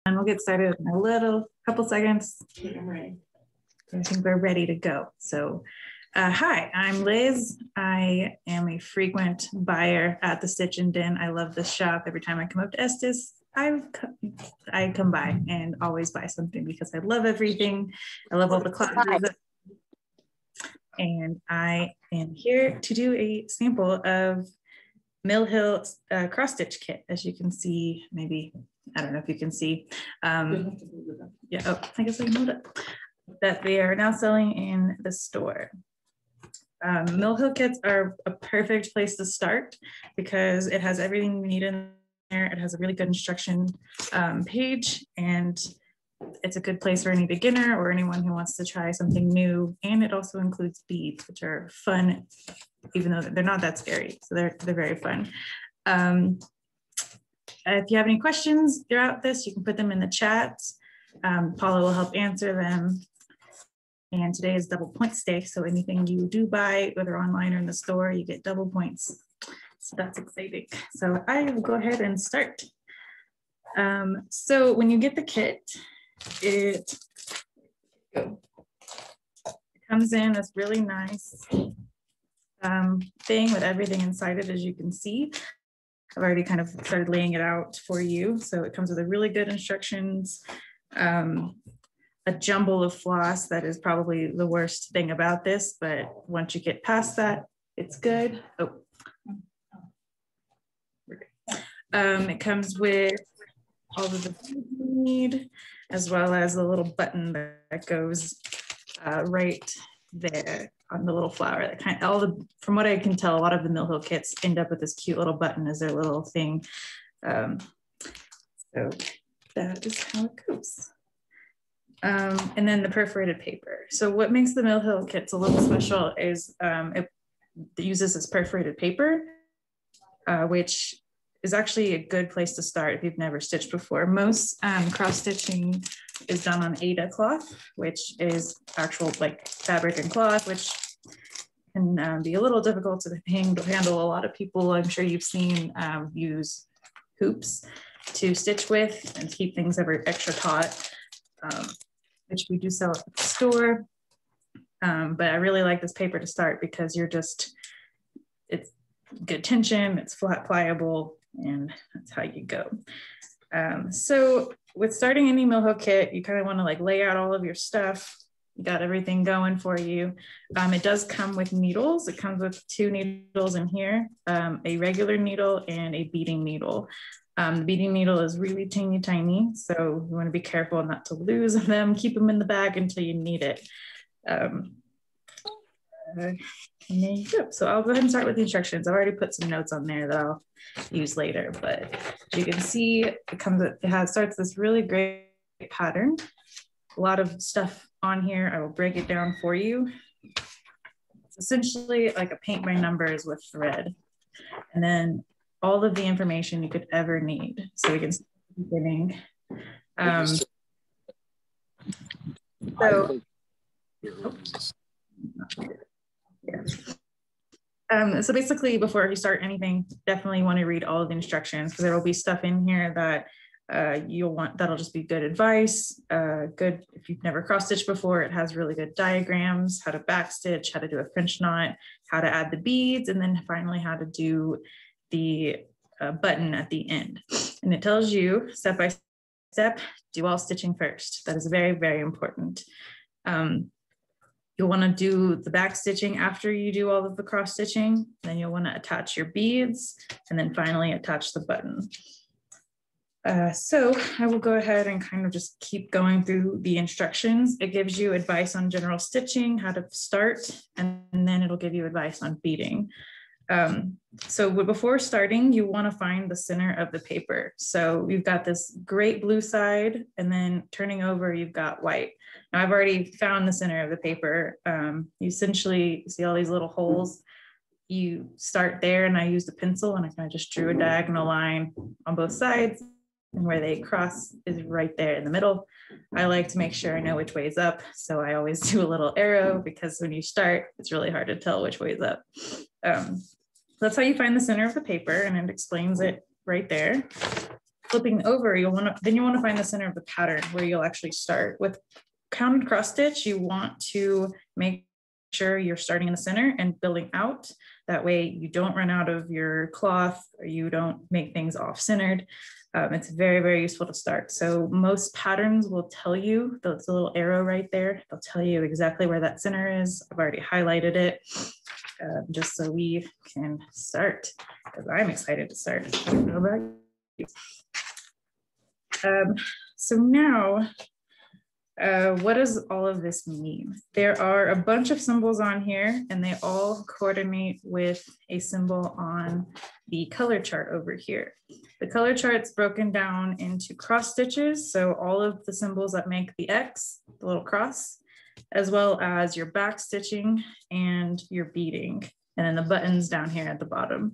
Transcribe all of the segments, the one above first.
And we'll get started in a couple seconds. I'm ready. I think we're ready to go. So hi, I'm Liz. I am a frequent buyer at the Stitch and Den. I love this shop. Every time I come up to Estes, I come by and always buy something because I love everything. I love all the classes. And I am here to do a sample of Mill Hill cross stitch kit. As you can see, maybe, I don't know if you can see. Yeah, oh, I guess I can hold it. That they are now selling in the store. Mill Hill kits are a perfect place to start because it has everything you need in there. It has a really good instruction page, and it's a good place for any beginner or anyone who wants to try something new. And it also includes beads, which are fun, even though they're not that scary. So they're very fun. If you have any questions throughout this, you can put them in the chat. Paula will help answer them. And today is double points day. So anything you do buy, whether online or in the store, you get double points. So that's exciting. So I will go ahead and start. So when you get the kit, it comes in this really nice thing with everything inside it, as you can see. I've already kind of started laying it out for you. So it comes with a really good instructions, a jumble of floss that is probably the worst thing about this, but once you get past that, it's good. Oh, it comes with all of the things you need, as well as a little button that goes right there on the little flower. That kind of, from what I can tell, a lot of the Mill Hill kits end up with this cute little button as their little thing. So that is how it goes. And then the perforated paper. So what makes the Mill Hill kits a little special is it uses this perforated paper, which is actually a good place to start if you've never stitched before. Most cross stitching is done on Aida cloth, which is actual like fabric and cloth, which can be a little difficult to handle. A lot of people, I'm sure you've seen, use hoops to stitch with and keep things ever extra taut, which we do sell at the store. But I really like this paper to start because it's good tension, it's flat pliable, and that's how you go. So with starting any Mill Hill kit, you kind of want to like lay out all of your stuff. You got everything going for you. It does come with needles. It comes with 2 needles in here, a regular needle and a beading needle. The beading needle is really teeny tiny, so you want to be careful not to lose them. Keep them in the bag until you need it. And there you go. So I'll go ahead and start with the instructions. I've already put some notes on there that I'll use later, but as you can see, it starts this really great pattern. A lot of stuff on here. I will break it down for you. It's essentially like a paint by numbers with thread, and then all of the information you could ever need. So we can start at the beginning. So basically, before you start anything, definitely want to read all of the instructions, because there will be stuff in here that that'll just be good advice. Good if you've never cross stitched before. It has really good diagrams, how to back stitch, how to do a French knot, how to add the beads, and then finally how to do the button at the end. And it tells you step by step, do all stitching first. That is very, very important. You'll want to do the back stitching after you do all of the cross stitching. Then you'll want to attach your beads, and then finally attach the button. So I will go ahead and kind of just keep going through the instructions. It gives you advice on general stitching, how to start, and then it'll give you advice on beading. So before starting, you want to find the center of the paper. So you've got this great blue side, and then turning over, you've got white. Now I've already found the center of the paper. You essentially see all these little holes. You start there, and I used a pencil, and I kind of just drew a diagonal line on both sides, and where they cross is right there in the middle. I like to make sure I know which way is up, so I always do a little arrow, because when you start, it's really hard to tell which way is up. That's how you find the center of the paper, and it explains it right there. flipping over, you want to find the center of the pattern where you'll actually start. With counted cross stitch, you want to make sure you're starting in the center and building out. That way you don't run out of your cloth or you don't make things off-centered. It's very, very useful to start. So most patterns will tell you, there's a little arrow right there, they'll tell you exactly where that center is. I've already highlighted it just so we can start, because I'm excited to start. I don't know about you. So now, what does all of this mean? There are a bunch of symbols on here and they all coordinate with a symbol on the color chart over here. The color chart's broken down into cross stitches. So all of the symbols that make the X, the little cross, as well as your back stitching and your beading, and then the buttons down here at the bottom.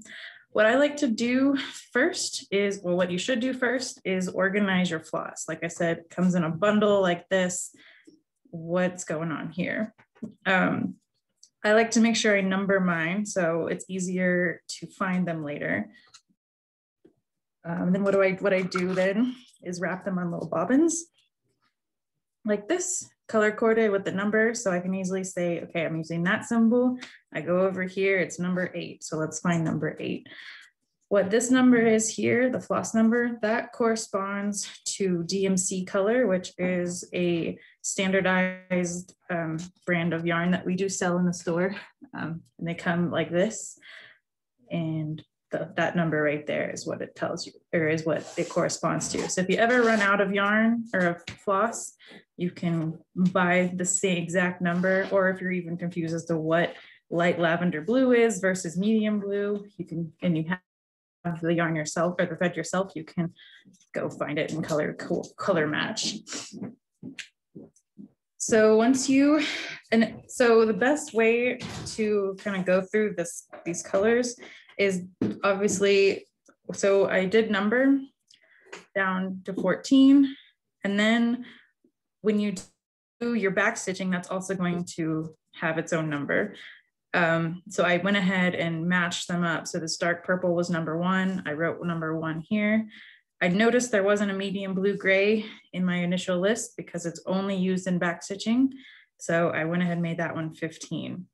What I like to do first is, well, what you should do first is organize your floss. Like I said, it comes in a bundle like this. What's going on here? I like to make sure I number mine so it's easier to find them later. Then what I do then is wrap them on little bobbins like this, color coded with the number. So I can easily say, okay, I'm using that symbol. I go over here, it's number 8. So let's find number 8. What this number is here, the floss number, that corresponds to DMC color, which is a standardized brand of yarn that we do sell in the store. And they come like this. And that number right there is what it tells you, or is what it corresponds to. So if you ever run out of yarn or of floss, you can buy the same exact number, or if you're even confused as to what light lavender blue is versus medium blue, you can, and you have the yarn yourself or the thread yourself, you can go find it and color match. So once you, and so the best way to kind of go through these colors is obviously, so I did number down to 14. And then when you do your back stitching, that's also going to have its own number. So I went ahead and matched them up. So this dark purple was number 1. I wrote number 1 here. I noticed there wasn't a medium blue gray in my initial list because it's only used in back stitching. So I went ahead and made that one 15.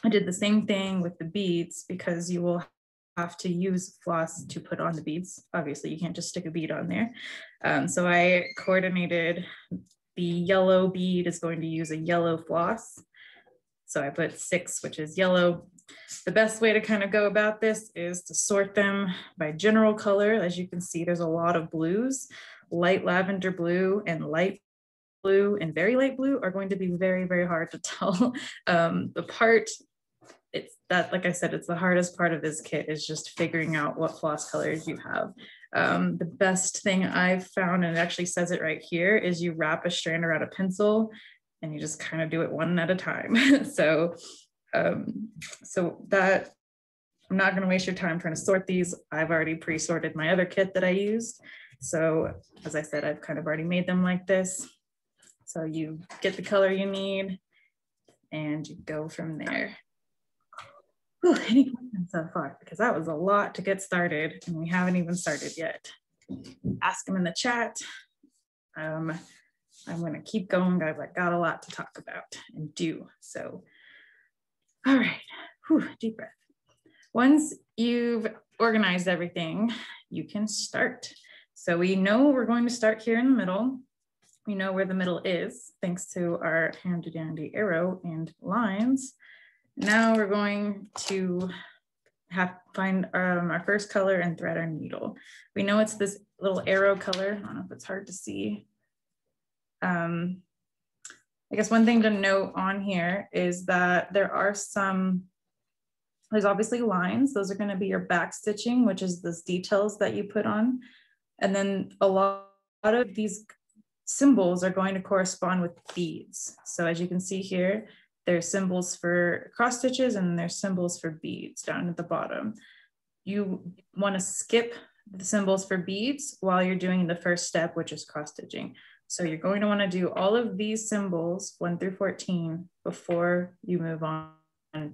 I did the same thing with the beads because you will have to use floss to put on the beads. Obviously, you can't just stick a bead on there. So I coordinated the yellow bead is going to use a yellow floss. So I put 6, which is yellow. The best way to kind of go about this is to sort them by general color. As you can see, there's a lot of blues. Light lavender blue and light blue and very light blue are going to be very, very hard to tell apart. It's that, like I said, it's the hardest part of this kit is just figuring out what floss colors you have. The best thing I've found, and it actually says it right here, is you wrap a strand around a pencil and you just kind of do it one at a time. So that, I'm not going to waste your time trying to sort these. I've already pre-sorted my other kit that I used. So as I said, I've kind of already made them like this. So you get the color you need and you go from there. Whew, any questions so far? Because that was a lot to get started and we haven't even started yet. Ask them in the chat. I'm going to keep going, guys. I got a lot to talk about and do. So, all right, whew, deep breath. Once you've organized everything, you can start. So we know we're going to start here in the middle. We know where the middle is, thanks to our handy dandy arrow and lines. Now we're going to find our first color and thread our needle. We know it's this little arrow color. I don't know if it's hard to see. I guess one thing to note on here is that there's obviously lines. Those are going to be your back stitching, which is those details that you put on. And then a lot of these symbols are going to correspond with beads. So as you can see here, there's symbols for cross stitches and there's symbols for beads down at the bottom. You want to skip the symbols for beads while you're doing the first step, which is cross stitching. So you're going to want to do all of these symbols 1 through 14 before you move on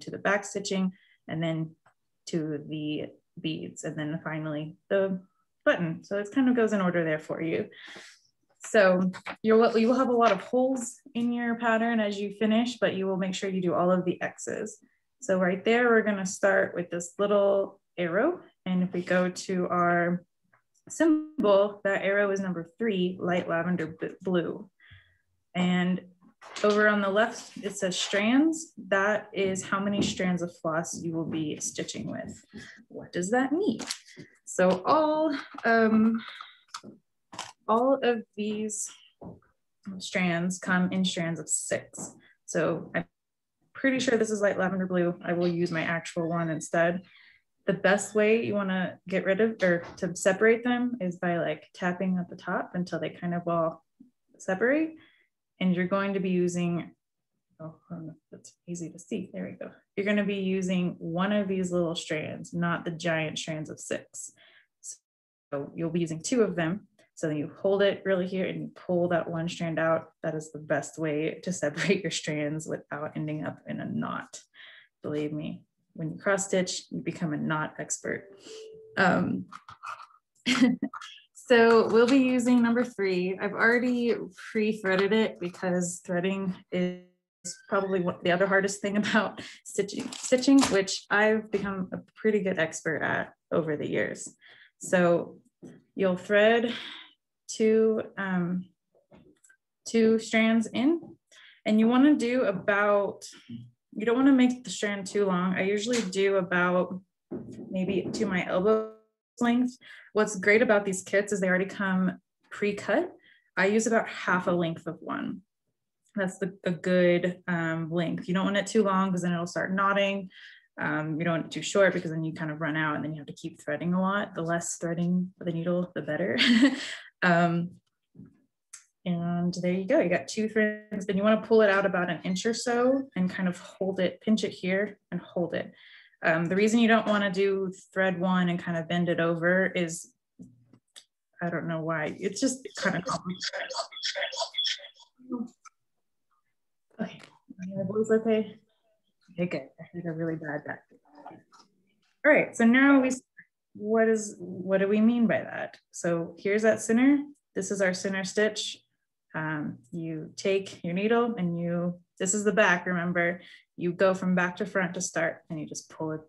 to the back stitching and then to the beads and then finally the button. So it kind of goes in order there for you. So you will have a lot of holes in your pattern as you finish, but you will make sure you do all of the X's. So right there, we're gonna start with this little arrow. And if we go to our symbol, that arrow is number 3, light lavender blue. And over on the left, it says strands. That is how many strands of floss you will be stitching with. What does that mean? So all of these strands come in strands of 6. So I'm pretty sure this is light lavender blue. I will use my actual one instead. The best way you want to get rid of or to separate them is by like tapping at the top until they kind of all separate. And you're going to be using, oh, that's easy to see. There we go. You're going to be using one of these little strands, not the giant strands of 6. So you'll be using 2 of them. So then you hold it really here and you pull that one strand out. That is the best way to separate your strands without ending up in a knot. Believe me, when you cross stitch, you become a knot expert. So we'll be using number 3. I've already pre-threaded it because threading is probably the other hardest thing about stitching, which I've become a pretty good expert at over the years. So you'll thread two strands in, and you want to do about, you don't want to make the strand too long. I usually do about maybe to my elbow length. What's great about these kits is they already come pre-cut. I use about half a length of one. That's a good length. You don't want it too long because then it'll start knotting. You don't want it too short because then you kind of run out and then you have to keep threading a lot. The less threading the needle, the better. And there you go. You got 2 threads. Then you want to pull it out about an inch or so and kind of hold it, pinch it here and hold it. The reason you don't want to do thread 1 and kind of bend it over is, I don't know why, it's just kind of complicated. Okay, my voice okay? Okay, good. I had a really bad back. All right, so now what do we mean by that? So here's that center. This is our center stitch. You take your needle and this is the back, remember, you go from back to front to start and you just pull it.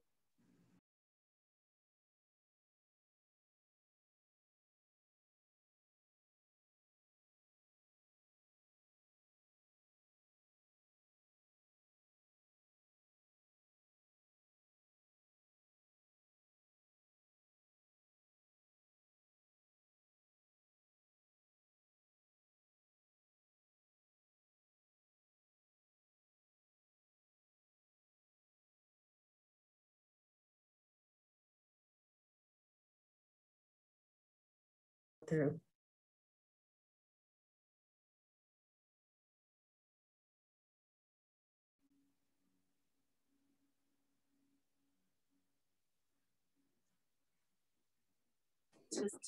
Through.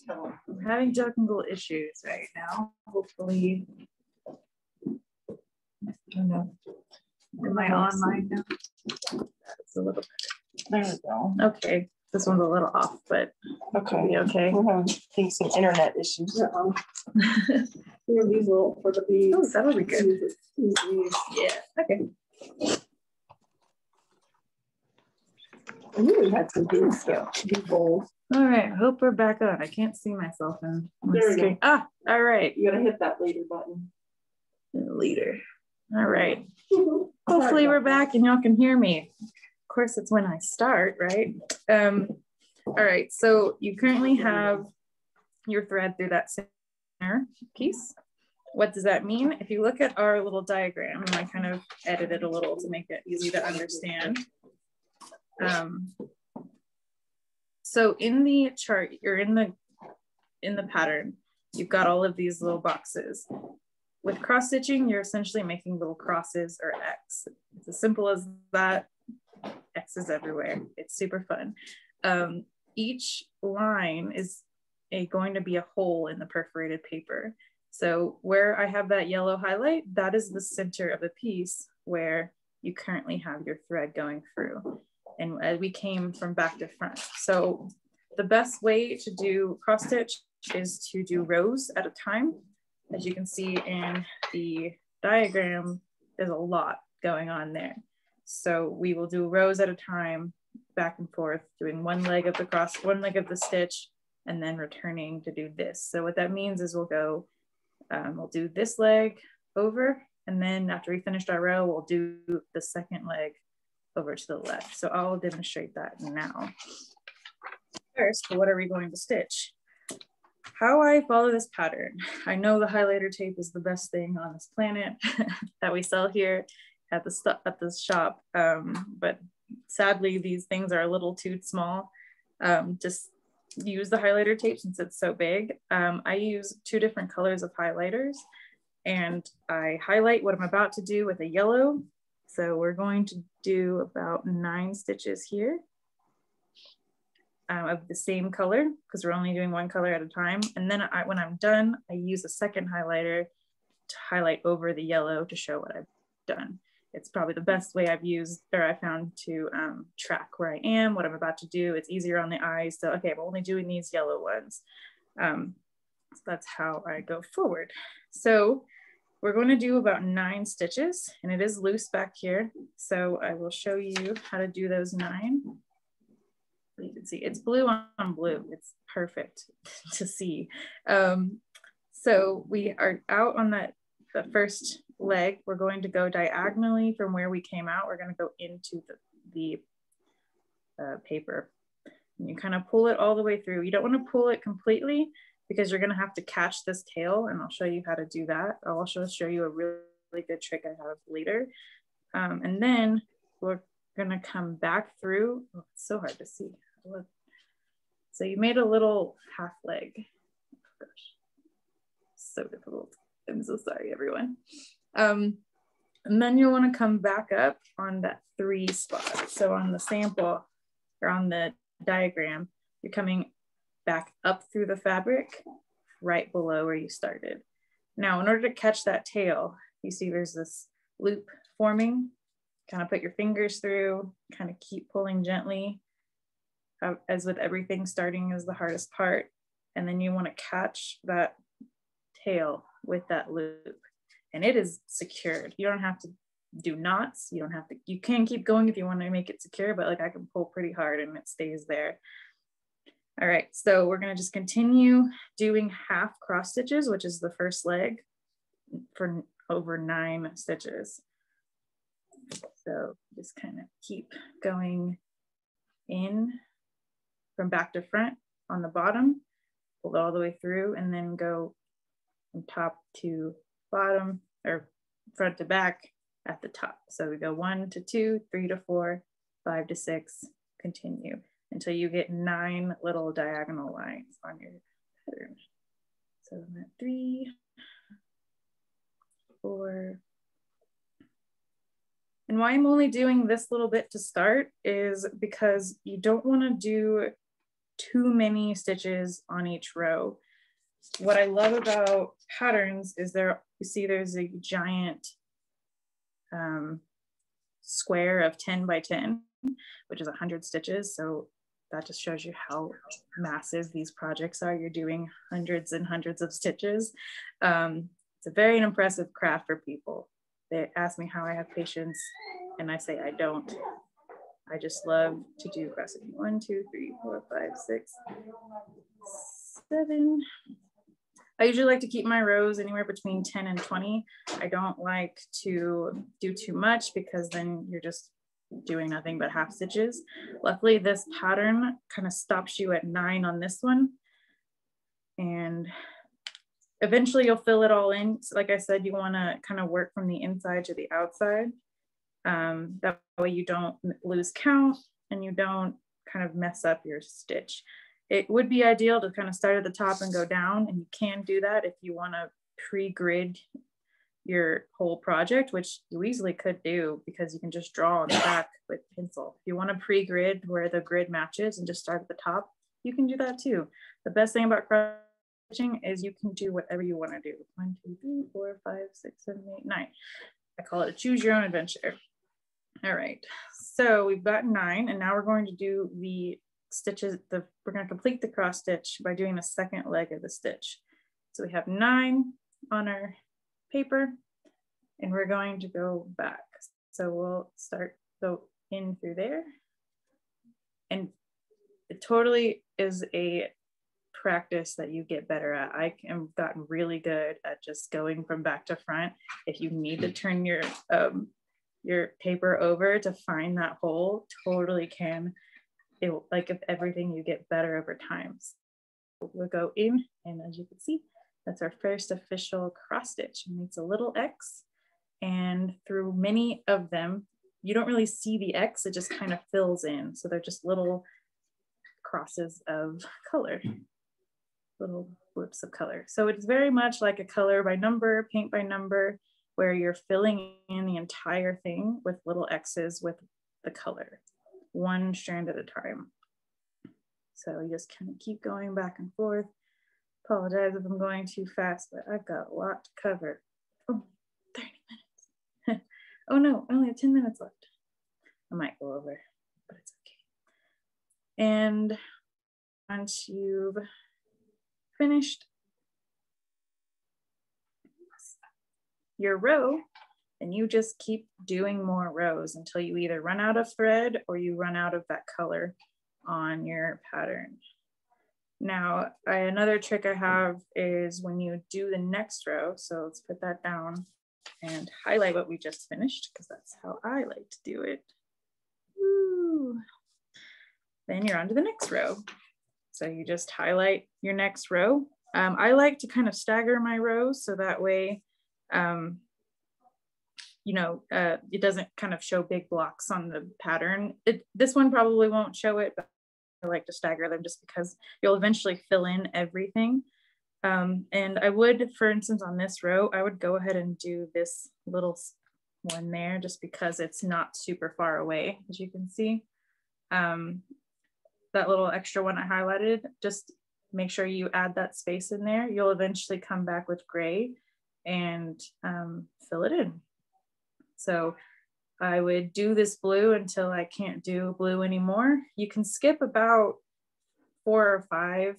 I'm having technical issues right now. Hopefully, I don't know. Am I online now? That's a little better. There we go. Okay, this one's a little off, but okay. Okay. We're having some internet issues. These little for the beads. Oh, that'll be good. Yeah. Okay. I knew we had some beads bowls. All right. I hope we're back on. I can't see myself in my screen. Ah, all right. You gotta hit that later button. Later. All right. Hopefully we're back and y'all can hear me. Of course, it's when I start, right? All right. So you currently have your thread through that center piece. What does that mean? If you look at our little diagram, and I kind of edited a little to make it easy to understand. So in the chart or in the pattern, you've got all of these little boxes. With cross stitching, you're essentially making little crosses or X. It's as simple as that. X is everywhere. It's super fun. Each line is going to be a hole in the perforated paper. So where I have that yellow highlight, that is the center of the piece where you currently have your thread going through. And we came from back to front. So The best way to do cross stitch is to do rows at a time. As you can see in the diagram, there's a lot going on there. So we will do rows at a time, back and forth, doing one leg of the stitch, and then returning to do this. So what that means is we'll do this leg over, and then after we finished our row, we'll do the second leg over to the left. So I'll demonstrate that now. First, what are we going to stitch? How I follow this pattern. I know the highlighter tape is the best thing on this planet that we sell here at the shop, but sadly these things are a little too small. Just use the highlighter tape since it's so big. I use 2 different colors of highlighters, and I highlight what I'm about to do with a yellow. So we're going to do about 9 stitches here of the same color, because we're only doing one color at a time. And then when I'm done, I use a second highlighter to highlight over the yellow to show what I've done. It's probably the best way I found to track where I am, what I'm about to do. It's easier on the eyes. So, okay, I'm only doing these yellow ones. So that's how I go forward. So we're going to do about 9 stitches, and it is loose back here. So I will show you how to do those 9. You can see it's blue on blue. It's perfect to see. So we are out on the first leg. We're going to go diagonally from where we came out. We're going to go into the paper. And you kind of pull it all the way through. You don't want to pull it completely because you're going to have to catch this tail, and I'll show you how to do that. I'll also show you a really good trick I have later. And then we're going to come back through. Oh, it's so hard to see. Look. So you made a little half leg. Oh gosh, so difficult. I'm so sorry, everyone. And then you'll want to come back up on that 3 spot. So on the sample or on the diagram, you're coming back up through the fabric right below where you started. Now, in order to catch that tail, you see there's this loop forming. Kind of put your fingers through, kind of keep pulling gently. As with everything, starting is the hardest part. And then you want to catch that tail with that loop. And it is secured. You don't have to do knots. You can keep going if you want to make it secure, but like I can pull pretty hard and it stays there. All right, so we're going to just continue doing half cross stitches, which is the first leg, for over 9 stitches. So just kind of keep going in from back to front on the bottom, pull it all the way through, and then go from top to bottom, or front to back at the top. So we go 1 to 2, 3 to 4, 5 to 6, continue until you get 9 little diagonal lines on your pattern. So I'm at 3, 4. And why I'm only doing this little bit to start is because you don't want to do too many stitches on each row. What I love about patterns is you see there's a giant square of 10 by 10, which is 100 stitches. So that just shows you how massive these projects are. You're doing hundreds and hundreds of stitches. It's a very impressive craft for people. They ask me how I have patience, and I say I don't. I just love to do cross stitching. 1, 2, 3, 4, 5, 6, 7. I usually like to keep my rows anywhere between 10 and 20. I don't like to do too much because then you're just doing nothing but half stitches. Luckily, this pattern kind of stops you at 9 on this one. And eventually you'll fill it all in. So like I said, you want to kind of work from the inside to the outside. That way you don't lose count and you don't kind of mess up your stitch. It would be ideal to kind of start at the top and go down, and you can do that if you want to pre-grid your whole project, which you easily could do because you can just draw on the back with pencil. If you want to pre-grid where the grid matches and just start at the top, you can do that too. The best thing about cross stitching is you can do whatever you want to do. 1, 2, 3, 4, 5, 6, 7, 8, 9. I call it a choose your own adventure. All right, so we've got 9, and now we're going to do the stitches, we're going to complete the cross stitch by doing the second leg of the stitch. So we have 9 on our paper, and we're going to go back. So we'll go in through there. And it totally is a practice that you get better at. I have gotten really good at just going from back to front. If you need to turn your paper over to find that hole, totally can. Like if everything, you get better over time. So we'll go in, and as you can see, that's our first official cross stitch. It makes a little X, and through many of them, you don't really see the X, it just kind of fills in. So they're just little crosses of color, little blips of color. So it's very much like a color by number, paint by number, where you're filling in the entire thing with little X's with the color, one strand at a time. So you just kind of keep going back and forth. Apologize if I'm going too fast, but I've got a lot to cover. Oh, 30 minutes. Oh no, I only have 10 minutes left. I might go over, but it's okay. And once you've finished your row, and you just keep doing more rows until you either run out of thread or you run out of that color on your pattern. Now, another trick I have is when you do the next row, so let's put that down and highlight what we just finished, because that's how I like to do it. Woo. Then you're on to the next row. So you just highlight your next row. I like to kind of stagger my rows so that way, it doesn't kind of show big blocks on the pattern. This one probably won't show it, but I like to stagger them just because you'll eventually fill in everything. And I would, for instance, on this row, I would go ahead and do this little one there just because it's not super far away, as you can see. That little extra one I highlighted, just make sure you add that space in there. You'll eventually come back with gray and fill it in. So I would do this blue until I can't do blue anymore. You can skip about 4 or 5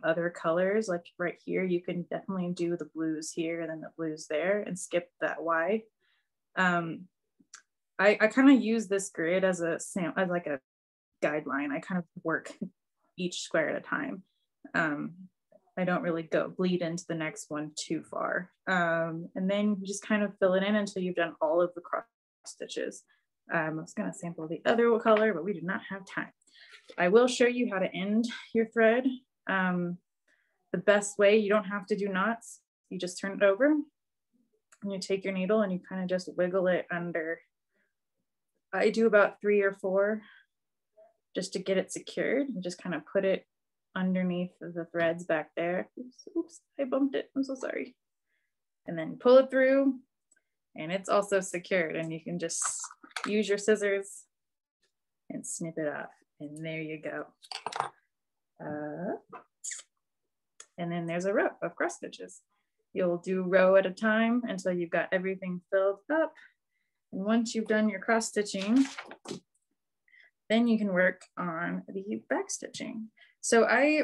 other colors. Like right here, you can definitely do the blues here and then the blues there and skip that white. I kind of use this grid as like a guideline. I kind of work each square at a time. I don't really bleed into the next one too far. And then you just kind of fill it in until you've done all of the cross stitches. I was gonna sample the other color, but we did not have time. I will show you how to end your thread. The best way, you don't have to do knots. You just turn it over and you take your needle and you kind of just wiggle it under. I do about 3 or 4 just to get it secured. You just kind of put it underneath the threads back there. Oops, I bumped it, I'm so sorry. And then pull it through and it's also secured, and you can just use your scissors and snip it off. And there you go. And then there's a row of cross stitches. You'll do row at a time until you've got everything filled up. And once you've done your cross stitching, then you can work on the back stitching. So I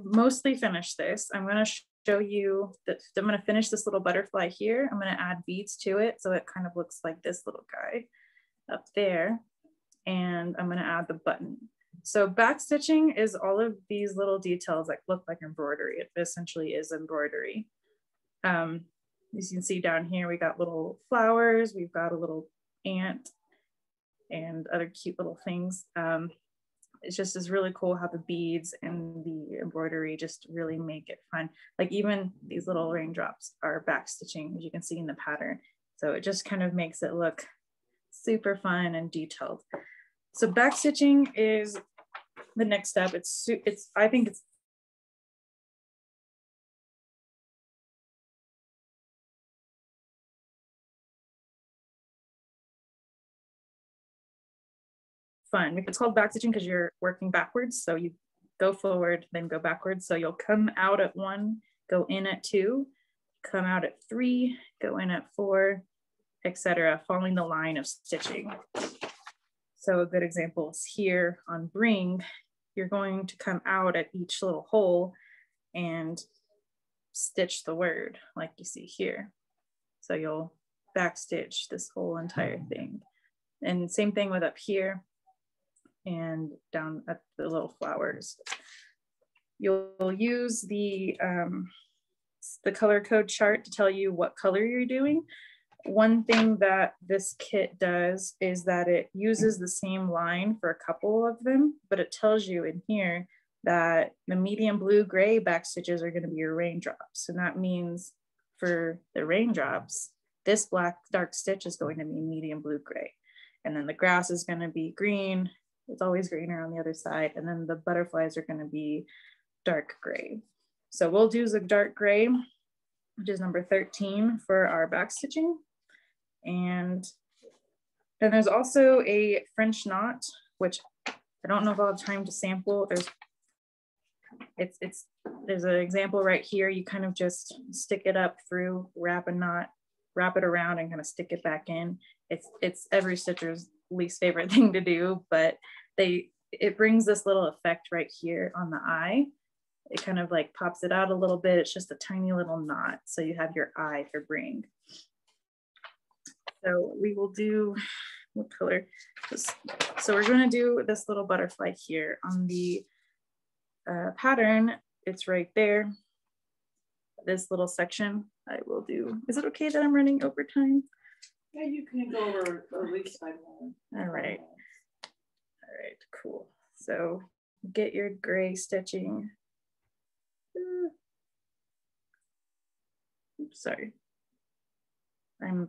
mostly finished this. I'm gonna show you that I'm gonna finish this little butterfly here. I'm gonna add beads to it so it kind of looks like this little guy up there. And I'm gonna add the button. So back stitching is all of these little details that look like embroidery. It essentially is embroidery. As you can see down here, we got little flowers, we've got a little ant and other cute little things. It's just is really cool how the beads and the embroidery just really make it fun. Like even these little raindrops are back stitching, as you can see in the pattern. So it just kind of makes it look super fun and detailed. So back stitching is the next step. I think it's fun. It's called back stitching because you're working backwards. So you go forward, then go backwards. So you'll come out at 1, go in at 2, come out at 3, go in at 4, etc., following the line of stitching. So a good example is here on bring. you're going to come out at each little hole and stitch the word like you see here. So you'll backstitch this whole entire thing. And same thing with up here and down at the little flowers. You'll use the color code chart to tell you what color you're doing. One thing that this kit does is that it uses the same line for a couple of them, but it tells you in here that the medium blue gray backstitches are going to be your raindrops. And that means for the raindrops, this black dark stitch is going to be medium blue gray. And then the grass is going to be green. It's always greener on the other side. And then the butterflies are going to be dark gray. So we'll do the dark gray, which is number 13 for our backstitching. And then there's also a French knot, which I don't know if I'll have time to sample. There's an example right here. You kind of just stick it up through, wrap a knot, wrap it around and kind of stick it back in. It's every stitcher's least favorite thing to do, but it brings this little effect right here on the eye. It kind of like pops it out a little bit. It's just a tiny little knot. So you have your eye for bring. So we will do, what color? So we're going to do this little butterfly here on the pattern. It's right there. This little section I will do. Is it okay that I'm running over time? Yeah, you can go over at least 5 minutes. All right. All right, cool. So get your gray stitching. Oops, sorry. I'm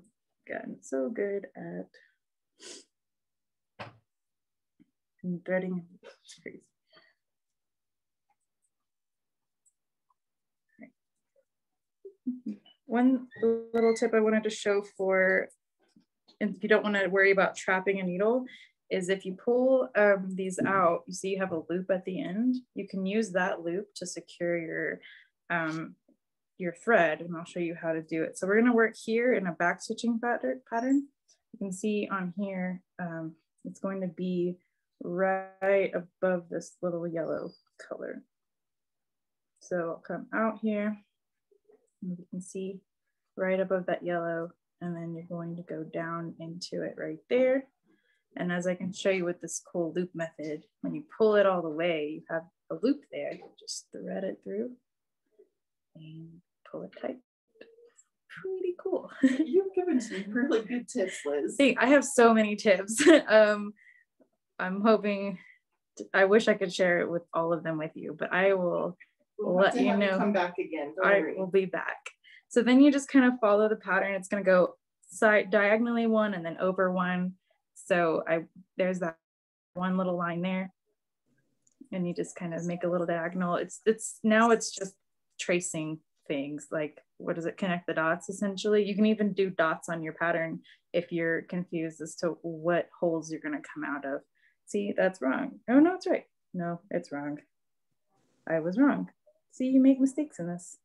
gotten so good at threading. It's crazy. One little tip I wanted to show for, if you don't want to worry about trapping a needle, is if you pull these out, you see you have a loop at the end. You can use that loop to secure your thread, and I'll show you how to do it. So we're going to work here in a back stitching pattern. You can see on here, it's going to be right above this little yellow color. So I'll come out here. You can see right above that yellow, and then you're going to go down into it right there. And as I can show you with this cool loop method, when you pull it all the way, you have a loop there. You just thread it through and pull it tight. Pretty cool. You've given some really good tips, Liz. See, I have so many tips. I'm hoping, I wish I could share it with all of them with you, but I will let you know. Come back again. Don't I worry. will be back. So then you just kind of follow the pattern. It's going to go side diagonally one and then over one. So there's that one little line there, and you just kind of make a little diagonal. Now it's just tracing things, like what does it, connect the dots essentially. You can even do dots on your pattern if you're confused as to what holes you're going to come out of. See, that's wrong. Oh no, it's right. No, it's wrong. I was wrong. See, you make mistakes in this.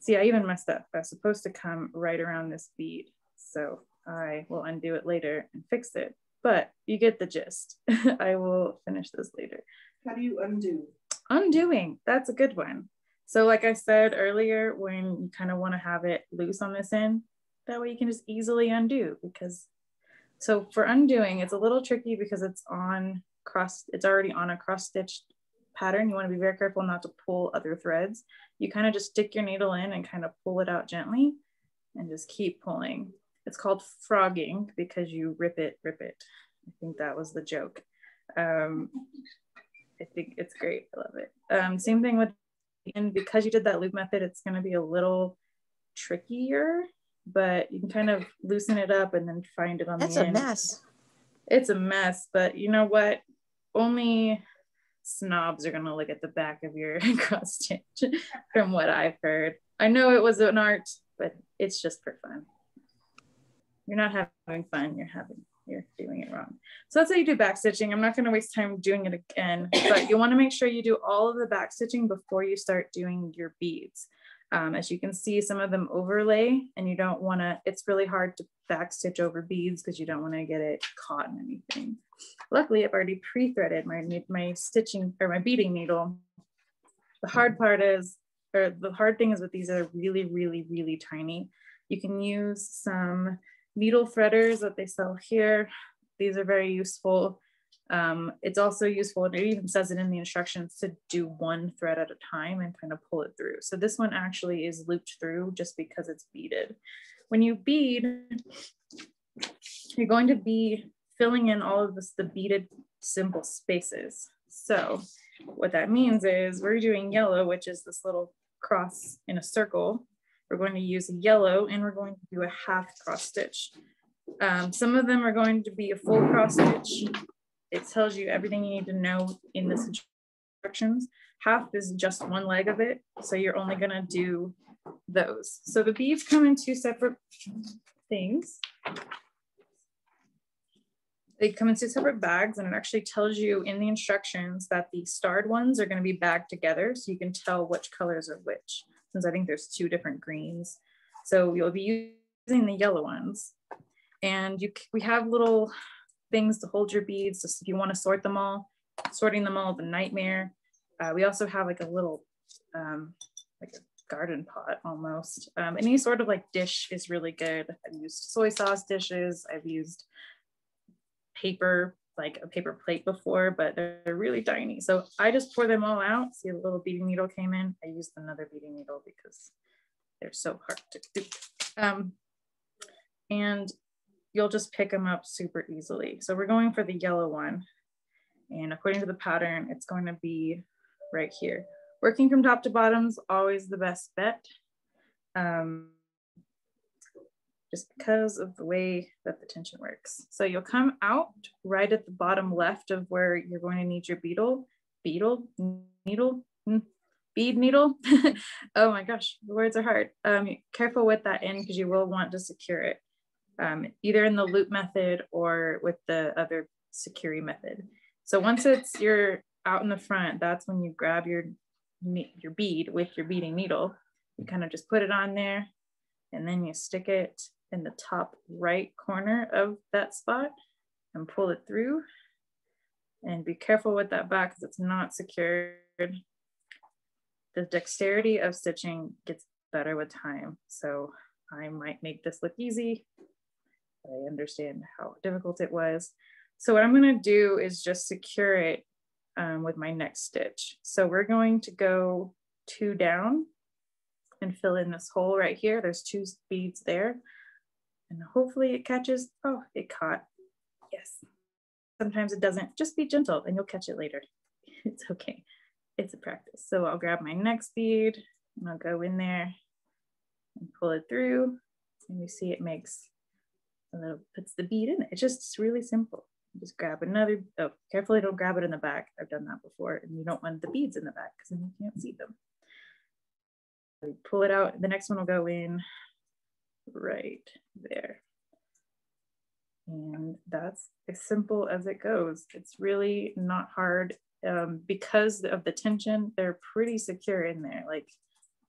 See, I even messed up. I was supposed to come right around this bead. So I will undo it later and fix it, but you get the gist. I will finish this later. How do you undo? Undoing, that's a good one. So like I said earlier, when you kind of want to have it loose on this end, that way you can just easily undo, because, so for undoing, it's a little tricky because it's already on a cross stitched pattern. You want to be very careful not to pull other threads. You kind of just stick your needle in and kind of pull it out gently and just keep pulling. It's called frogging because you rip it. I think that was the joke. I think it's great. I love it. Same thing with, and because you did that loop method, it's going to be a little trickier, but you can kind of loosen it up and then find it on the end. That's a mess. It's a mess, but you know what? Only snobs are going to look at the back of your cross stitch from what I've heard. I know it was an art, but it's just for fun. You're not having fun, you're doing it wrong. So that's how you do back stitching. I'm not going to waste time doing it again, but you want to make sure you do all of the back stitching before you start doing your beads. As you can see, some of them overlay, and you don't want to, it's really hard to back stitch over beads because you don't want to get it caught in anything. Luckily, I've already pre-threaded my stitching or my beading needle. The hard part is, or the hard thing is with these are really, really, really tiny. You can use some needle threaders that they sell here. These are very useful. It's also useful, and it even says it in the instructions, to do one thread at a time and kind of pull it through. So this one actually is looped through just because it's beaded. When you bead, you're going to be filling in all of the beaded simple spaces. So what that means is we're doing yellow, which is this little cross in a circle. We're going to use yellow, and we're going to do a half cross stitch. Some of them are going to be a full cross stitch. It tells you everything you need to know in this instructions. Half is just one leg of it, so you're only gonna do those. So the beads come in two separate things. They come in two separate bags, and it actually tells you in the instructions that the starred ones are gonna be bagged together, so you can tell which colors are which, since I think there's two different greens. So you'll be using the yellow ones, and we have little things to hold your beads. Just if you want to sort them all, sorting them all is a nightmare. We also have like a little, like a garden pot almost. Any sort of like dish is really good. I've used soy sauce dishes. I've used paper, like a paper plate before, but they're really tiny. So I just pour them all out. See, a little beading needle came in. I used another beading needle because they're so hard to do. And you'll just pick them up super easily. So we're going for the yellow one. And according to the pattern, it's going to be right here. Working from top to bottom is always the best bet. Just because of the way that the tension works. So you'll come out right at the bottom left of where you're going to need your bead needle. Oh my gosh, the words are hard. Careful with that end because you will want to secure it. Either in the loop method or with the other security method. So once you're out in the front, that's when you grab your bead with your beading needle. You kind of just put it on there, and then you stick it in the top right corner of that spot and pull it through. And be careful with that back because it's not secured. The dexterity of stitching gets better with time. So I might make this look easy. I understand how difficult it was. So what I'm going to do is just secure it with my next stitch. So we're going to go 2 down and fill in this hole right here. There's 2 beads there, and hopefully it catches. Oh, it caught. Yes. Sometimes it doesn't. Just be gentle and you'll catch it later. It's okay. It's a practice. So I'll grab my next bead and I'll go in there and pull it through, and you see it makes puts the bead in it. It's just really simple. Just grab another, oh, carefully don't grab it in the back. I've done that before, and you don't want the beads in the back because then you can't see them. So pull it out. The next one will go in right there. And that's as simple as it goes. It's really not hard because of the tension. They're pretty secure in there. Like,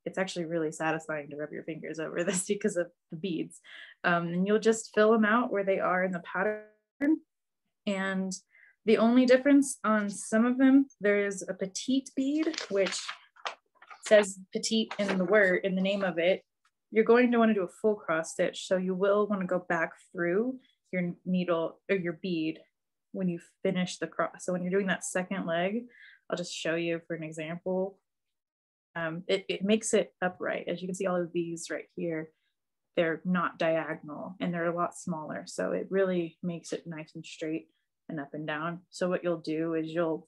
it's actually really satisfying to rub your fingers over this because of the beads. And you'll just fill them out where they are in the pattern. And the only difference on some of them, there is a petite bead, which says petite in the name of it. You're going to want to do a full cross stitch. So you will want to go back through your needle or your bead when you finish the cross. So when you're doing that second leg, I'll just show you for an example. It makes it upright. As you can see, all of these right here, they're not diagonal and they're a lot smaller. So it really makes it nice and straight and up and down. So what you'll do is you'll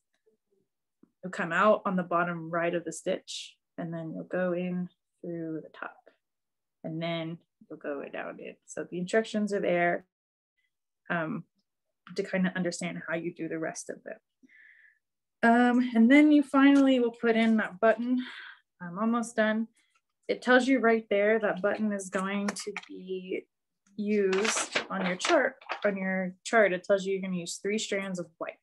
come out on the bottom right of the stitch, and then you'll go in through the top, and then you'll go down it. So the instructions are there to kind of understand how you do the rest of it. And then you finally will put in that button. I'm almost done. It tells you right there that button is going to be used on your chart. On your chart, it tells you you're going to use 3 strands of white.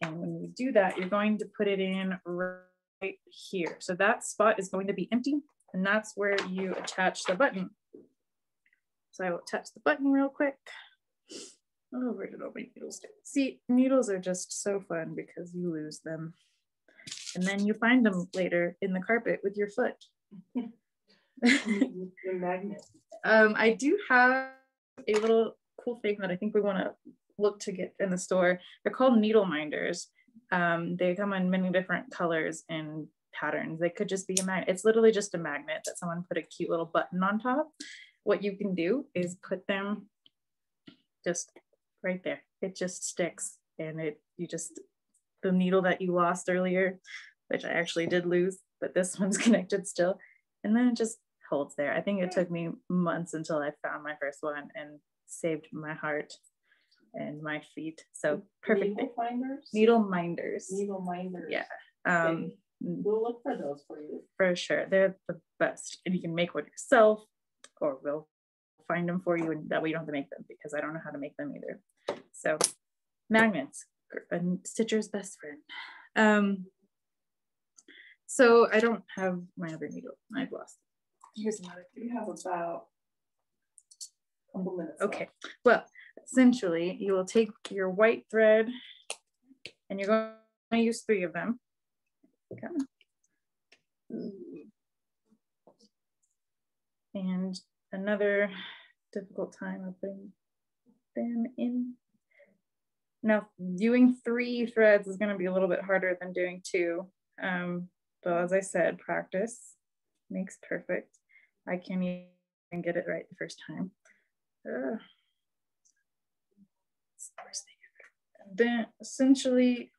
And when you do that, you're going to put it in right here. So that spot is going to be empty, and that's where you attach the button. So I will attach the button real quick. Oh, where did all my needles go? See, needles are just so fun because you lose them. And then you find them later in the carpet with your foot. Your magnet. I do have a little cool thing that I think we want to look to get in the store. They're called needle minders. They come in many different colors and patterns. They could just be a magnet. It's literally just a magnet that someone put a cute little button on top. What you can do is put them just right there. It just sticks, and the needle that you lost earlier, which I actually did lose, but this one's connected still, and then it just holds there. I think it took me months until I found my first one and saved my heart and my feet. So perfect. Needle finders? Needle minders. Needle minders. Yeah. We'll look for those for you. For sure. They're the best. And you can make one yourself, or we'll find them for you, and that way you don't have to make them, because I don't know how to make them either. So magnets, and stitcher's best friend. So I don't have my other needle. I've lost it. Here's another. You have about a couple minutes. Okay. Well, essentially, you will take your white thread, and you're going to use 3 of them. Okay. And another difficult time of putting them in. Now, doing 3 threads is going to be a little bit harder than doing 2. But as I said, practice makes perfect. I can't even get it right the first time. Then essentially,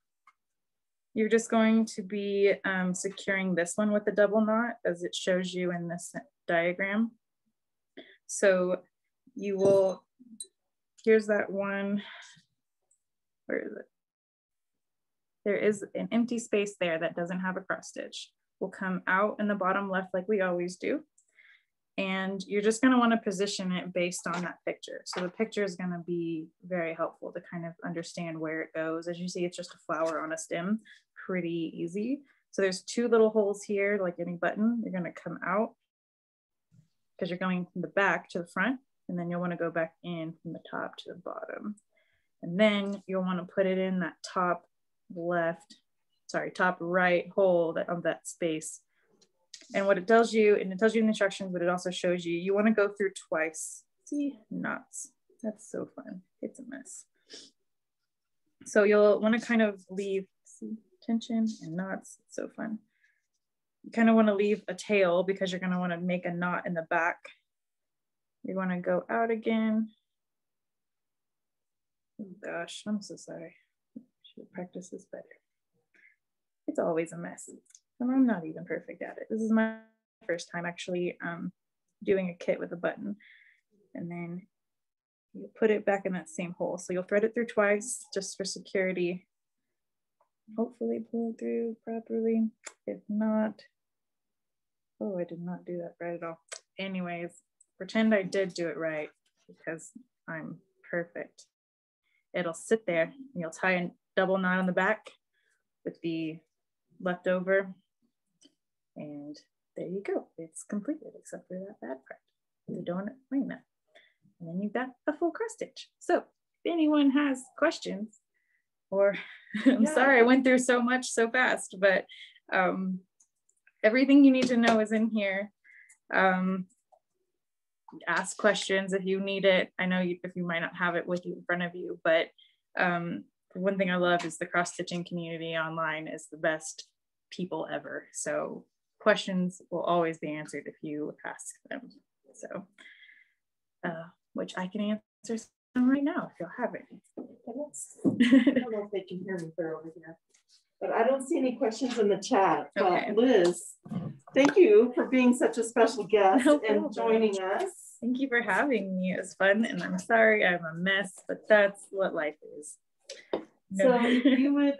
you're just going to be securing this one with a double knot, as it shows you in this diagram. So you will, here's that one, where is it? There is an empty space there that doesn't have a cross stitch. We'll come out in the bottom left like we always do. And you're just gonna wanna position it based on that picture. So the picture is gonna be very helpful to kind of understand where it goes. As you see, it's just a flower on a stem, pretty easy. So there's 2 little holes here, like any button. You're gonna come out because you're going from the back to the front, and then you'll wanna go back in from the top to the bottom. And then you'll wanna put it in that top right hole of that space. And what it tells you, and it tells you in the instructions, but it also shows you, you want to go through twice. See, knots. That's so fun. It's a mess. So you'll want to kind of leave, see, tension and knots. It's so fun. You kind of want to leave a tail because you're going to want to make a knot in the back. You want to go out again. Oh gosh, I'm so sorry. Should practice this better. It's always a mess. And I'm not even perfect at it. This is my first time actually doing a kit with a button. And then you put it back in that same hole. So you'll thread it through twice just for security. Hopefully pull it through properly. If not, oh, I did not do that right at all. Anyways, pretend I did do it right because I'm perfect. It'll sit there and you'll tie a double knot on the back with the leftover, and there you go. It's completed except for that bad part, the donut wing nut. And then you've got a full cross stitch. So if anyone has questions, or I'm sorry I went through so much so fast, but everything you need to know is in here. Ask questions if you need it. I know if you might not have it with you in front of you, but one thing I love is the cross stitching community online is the best people ever. So questions will always be answered if you ask them. So, which I can answer some right now if you'll have it. I don't know if they can hear me thoroughly here, but I don't see any questions in the chat. Okay. But Liz, thank you for being such a special guest and joining us. Thank you for having me. It was fun, and I'm sorry I'm a mess, but that's what life is. No. So if you would,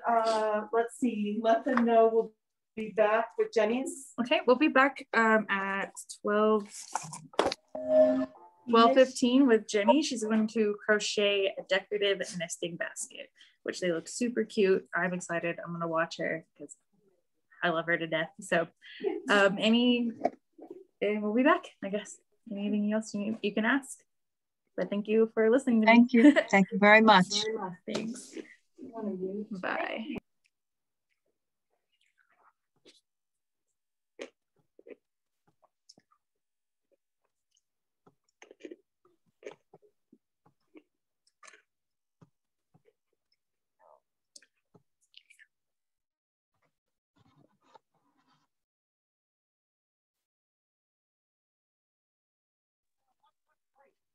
let's see, let them know we'll be back with Jenny's. Okay, we'll be back at 12:15 with Jenny. She's going to crochet a decorative nesting basket, which they look super cute. I'm excited. I'm going to watch her because I love her to death. So we'll be back, I guess. Anything else you can ask? But thank you for listening to me. Thank you. Thank you very much. Thanks. Bye.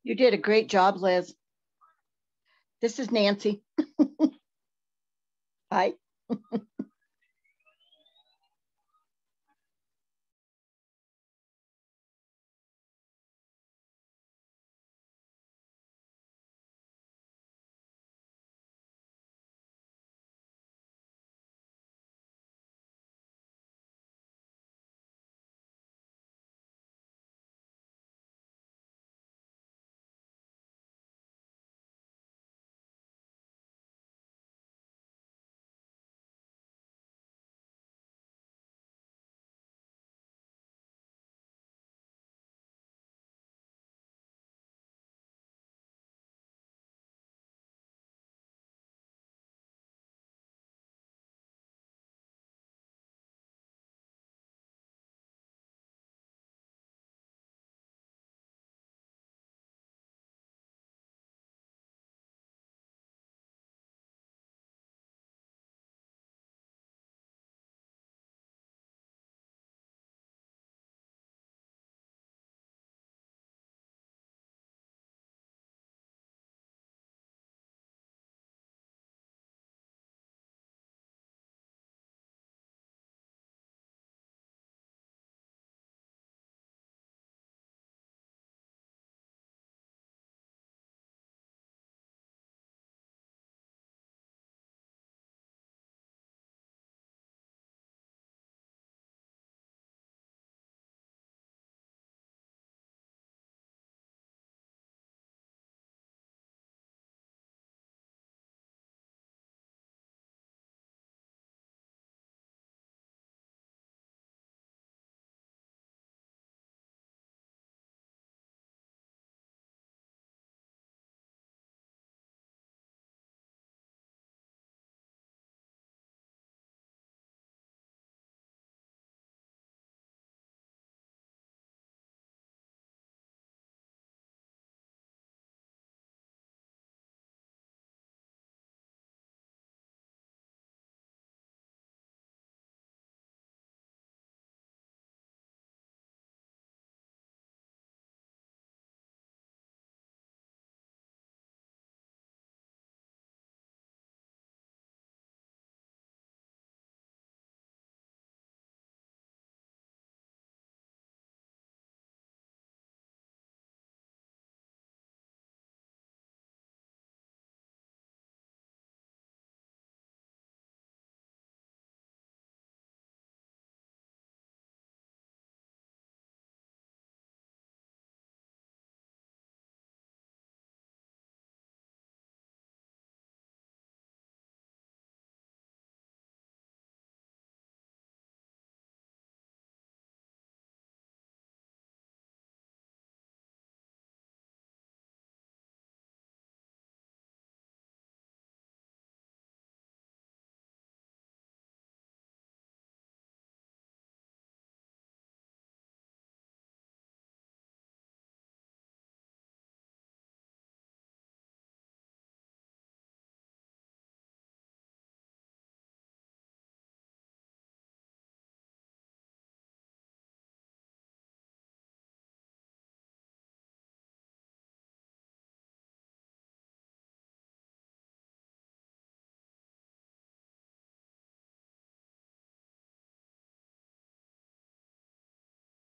You did a great job, Liz. This is Nancy. Hi.